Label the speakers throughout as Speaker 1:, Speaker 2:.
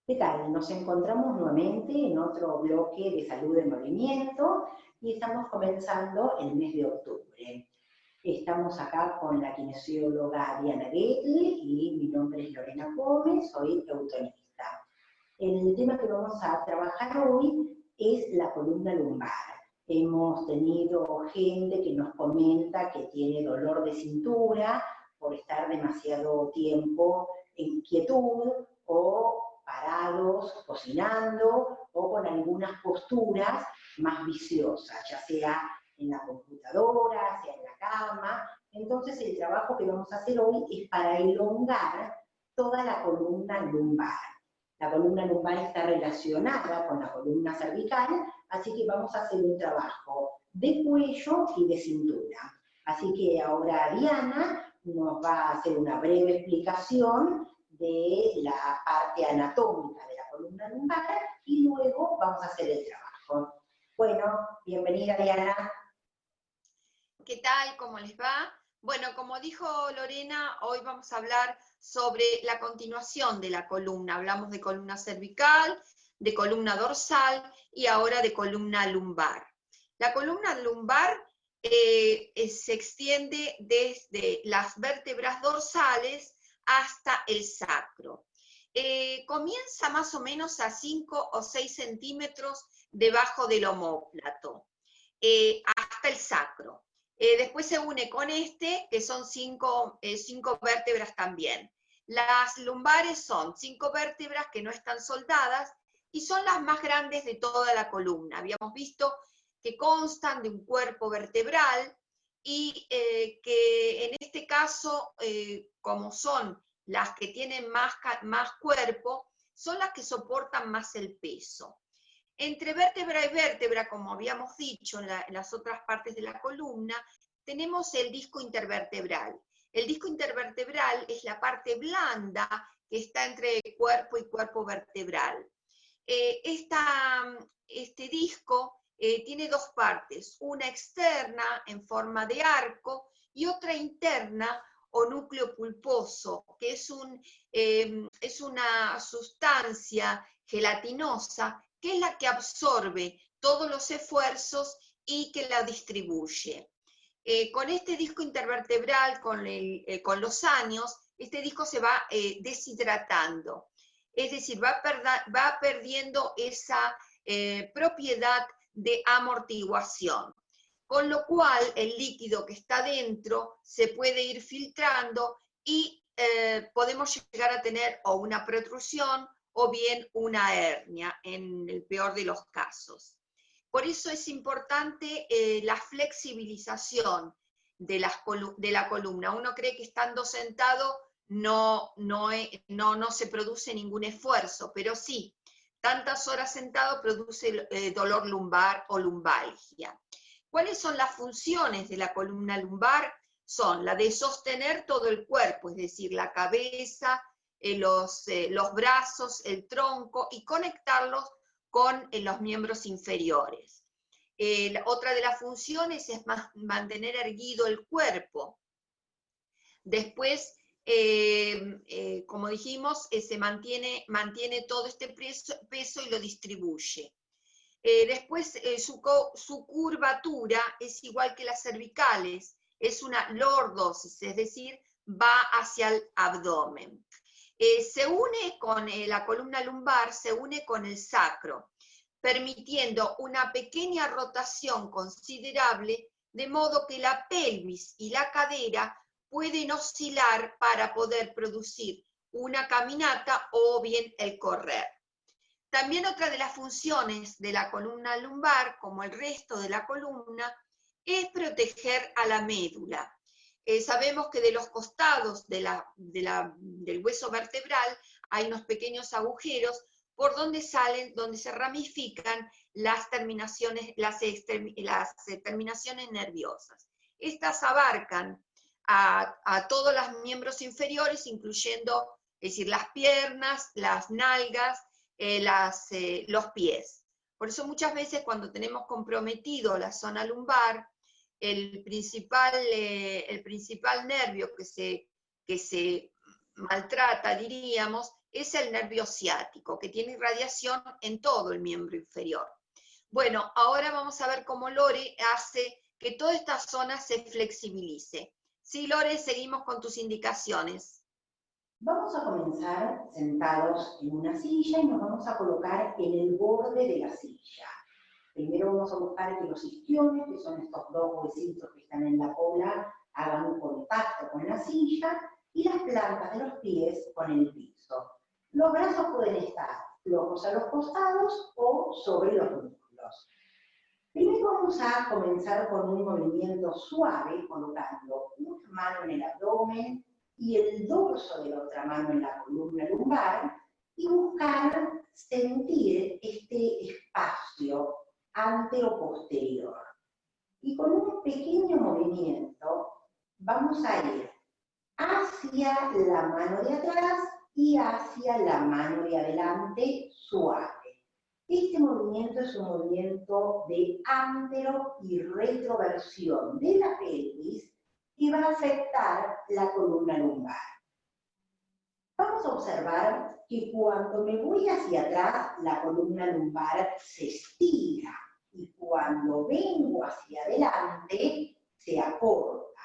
Speaker 1: ¿Qué tal? Nos encontramos nuevamente en otro bloque de salud en movimiento y estamos comenzando el mes de octubre. Estamos acá con la kinesióloga Diana Gettel y mi nombre es Lorena Gómez, soy eutonista. El tema que vamos a trabajar hoy es la columna lumbar. Hemos tenido gente que nos comenta que tiene dolor de cintura por estar demasiado tiempo en quietud o parados, cocinando o con algunas posturas más viciosas, ya sea en la computadora, sea en la cama. Entonces el trabajo que vamos a hacer hoy es para elongar toda la columna lumbar. La columna lumbar está relacionada con la columna cervical, así que vamos a hacer un trabajo de cuello y de cintura. Así que ahora Diana nos va a hacer una breve explicación de la parte anatómica de la columna lumbar y luego vamos a hacer el trabajo. Bueno, bienvenida Diana.
Speaker 2: ¿Qué tal? ¿Cómo les va? Bueno, como dijo Lorena, hoy vamos a hablar sobre la continuación de la columna. Hablamos de columna cervical, de columna dorsal y ahora de columna lumbar. La columna lumbar se extiende desde las vértebras dorsales hasta el sacro. Comienza más o menos a 5 o 6 centímetros debajo del omóplato, hasta el sacro. Después se une con que son cinco vértebras también. Las lumbares son 5 vértebras que no están soldadas y son las más grandes de toda la columna. Habíamos visto que constan de un cuerpo vertebral y que en este caso, como son las que tienen más cuerpo, son las que soportan más el peso. Entre vértebra y vértebra, como habíamos dicho en las otras partes de la columna, tenemos el disco intervertebral. El disco intervertebral es la parte blanda que está entre cuerpo y cuerpo vertebral. Este disco tiene dos partes, una externa en forma de arco y otra interna o núcleo pulposo, que es una sustancia gelatinosa que es la que absorbe todos los esfuerzos y que la distribuye. Con este disco intervertebral, con los años, este disco se va deshidratando. Es decir, va perdiendo esa propiedad de amortiguación. Con lo cual, el líquido que está dentro se puede ir filtrando y podemos llegar a tener o una protrusión o bien una hernia, en el peor de los casos. Por eso es importante la flexibilización de la columna. Uno cree que estando sentado no se produce ningún esfuerzo, pero sí, tantas horas sentado produce dolor lumbar o lumbalgia. ¿Cuáles son las funciones de la columna lumbar? Son la de sostener todo el cuerpo, es decir, la cabeza, los brazos, el tronco, y conectarlos con los miembros inferiores. Otra de las funciones es mantener erguido el cuerpo. Después, como dijimos, se mantiene todo este peso y lo distribuye. Después, su curvatura es igual que las cervicales, es una lordosis, es decir, va hacia el abdomen. Se une con la columna lumbar, se une con el sacro, permitiendo una pequeña rotación considerable, de modo que la pelvis y la cadera pueden oscilar para poder producir una caminata o bien el correr. También otra de las funciones de la columna lumbar, como el resto de la columna, es proteger a la médula. Sabemos que de los costados del hueso vertebral hay unos pequeños agujeros por donde se ramifican las terminaciones nerviosas. Estas abarcan a todos los miembros inferiores, incluyendo, es decir, las piernas, las nalgas, los pies. Por eso muchas veces cuando tenemos comprometido la zona lumbar, el principal nervio que se maltrata, diríamos, es el nervio ciático, que tiene irradiación en todo el miembro inferior. Bueno, ahora vamos a ver cómo Lore hace que toda esta zona se flexibilice. Sí, Lore, seguimos con tus indicaciones.
Speaker 1: Vamos a comenzar sentados en una silla y nos vamos a colocar en el borde de la silla. Primero vamos a buscar que los isquiones, que son estos dos huesitos que están en la cola, hagan contacto con la silla y las plantas de los pies con el piso. Los brazos pueden estar flojos a los costados o sobre los muslos. Primero vamos a comenzar con un movimiento suave, colocando una mano en el abdomen y el dorso de la otra mano en la columna lumbar y buscar sentir este espacio antero-posterior. Y con un pequeño movimiento vamos a ir hacia la mano de atrás y hacia la mano de adelante suave. Este movimiento es un movimiento de antero y retroversión de la pelvis que va a afectar la columna lumbar. Vamos a observar que cuando me voy hacia atrás, la columna lumbar se estira y cuando vengo hacia adelante, se acorta.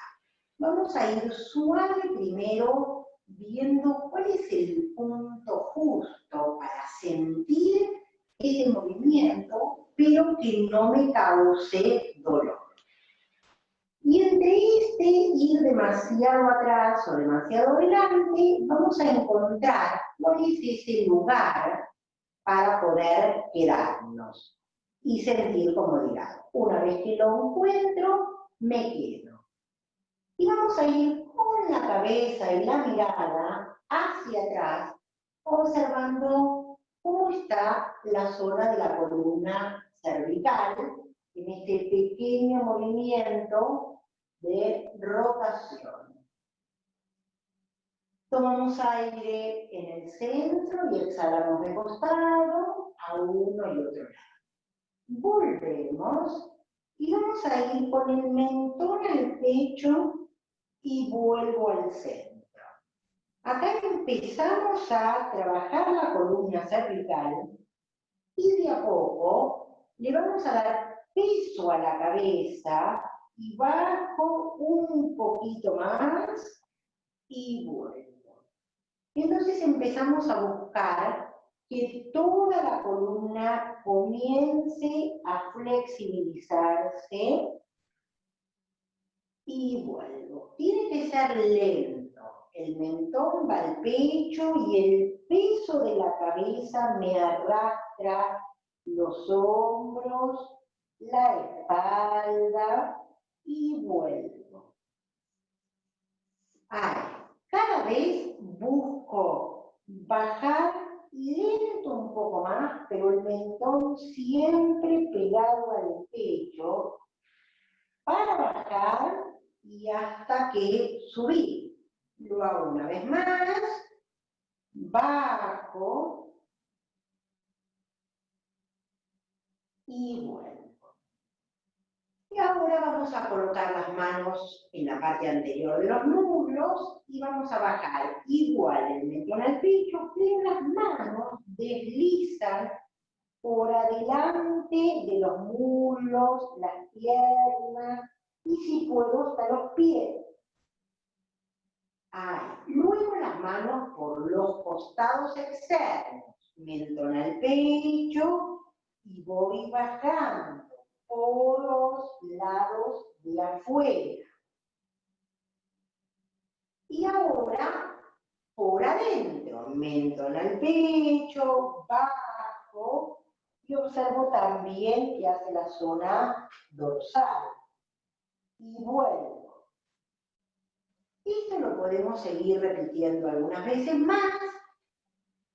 Speaker 1: Vamos a ir suave primero, viendo cuál es el punto justo para sentir ese movimiento, pero que no me cause dolor. Y entre este ir demasiado atrás o demasiado adelante, vamos a encontrar cuál es ese lugar para poder quedarnos y sentir comodidad. Una vez que lo encuentro, me quedo. Y vamos a ir con la cabeza y la mirada hacia atrás, observando cómo está la zona de la columna cervical en este pequeño movimiento de rotación. Tomamos aire en el centro y exhalamos de costado a uno y otro lado. Volvemos y vamos a ir con el mentón al pecho y vuelvo al centro. Acá empezamos a trabajar la columna cervical y de a poco le vamos a dar peso a la cabeza y bajo un poquito más y vuelvo. Entonces empezamos a buscar que toda la columna comience a flexibilizarse y vuelvo. Tiene que ser lento. El mentón va al pecho y el peso de la cabeza me arrastra los hombros, la espalda y vuelvo. Ahí. Cada vez busco bajar lento un poco más, pero el mentón siempre pegado al pecho para bajar y hasta que subí. Lo hago una vez más, bajo y vuelvo. Y ahora vamos a colocar las manos en la parte anterior de los muslos y vamos a bajar igual el mentón al pecho, pero las manos deslizan por adelante de los muslos, las piernas y si puedo hasta los pies. Ahí. Luego las manos por los costados externos, mentón al pecho y voy bajando por los lados de afuera. Y ahora por adentro, mentón al pecho, bajo y observo también que hace la zona dorsal. Y vuelvo. Esto lo podemos seguir repitiendo algunas veces más.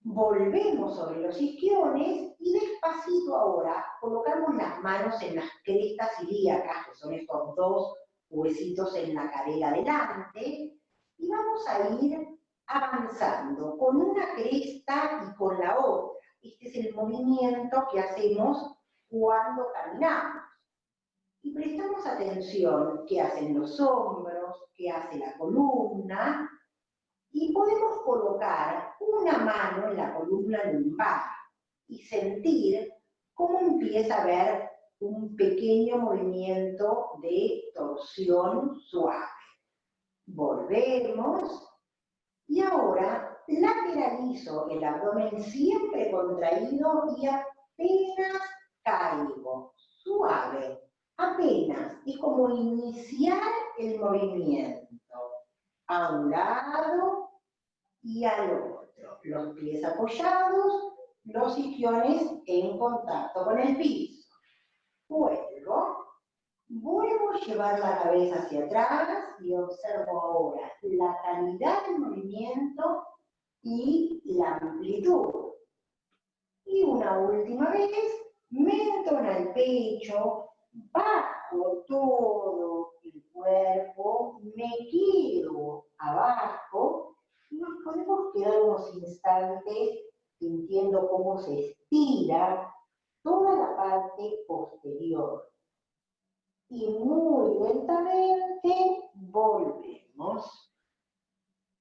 Speaker 1: Volvemos sobre los isquiones y despacito ahora colocamos las manos en las crestas ilíacas, que son estos dos huesitos en la cadera delante, y vamos a ir avanzando con una cresta y con la otra. Este es el movimiento que hacemos cuando caminamos. Y prestamos atención qué hacen los hombros, qué hace la columna, Y podemos colocar una mano en la columna lumbar y sentir cómo empieza a haber un pequeño movimiento de torsión suave. Volvemos y ahora lateralizo el abdomen siempre contraído y apenas caigo, suave, apenas, es como iniciar el movimiento a un lado y al otro, los pies apoyados, los isquiones en contacto con el piso. Vuelvo a llevar la cabeza hacia atrás y observo ahora la calidad del movimiento y la amplitud. Y una última vez, mentón al pecho, bajo todo el cuerpo, me quedo abajo y nos podemos quedar unos instantes sintiendo cómo se estira toda la parte posterior. Y muy lentamente volvemos.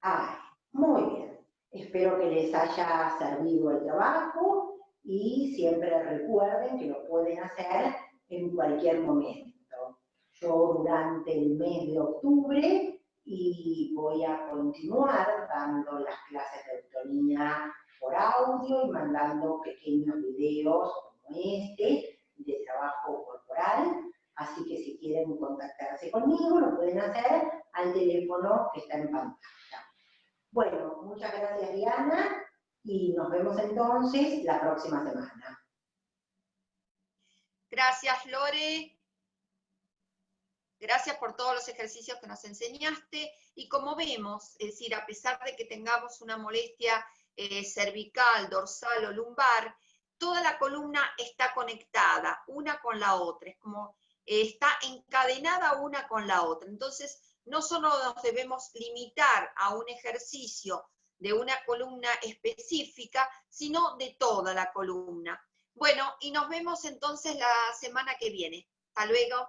Speaker 1: Ay, muy bien. Espero que les haya servido el trabajo y siempre recuerden que lo pueden hacer en cualquier momento. Yo durante el mes de octubre y voy a continuar dando las clases de eutonía por audio y mandando pequeños videos como este de trabajo corporal. Así que si quieren contactarse conmigo, lo pueden hacer al teléfono que está en pantalla. Bueno, muchas gracias Diana y nos vemos entonces la próxima semana.
Speaker 2: Gracias Lore, gracias por todos los ejercicios que nos enseñaste y como vemos, es decir, a pesar de que tengamos una molestia cervical, dorsal o lumbar, toda la columna está conectada una con la otra, es como está encadenada una con la otra. Entonces, no solo nos debemos limitar a un ejercicio de una columna específica, sino de toda la columna. Bueno, y nos vemos entonces la semana que viene. Hasta luego.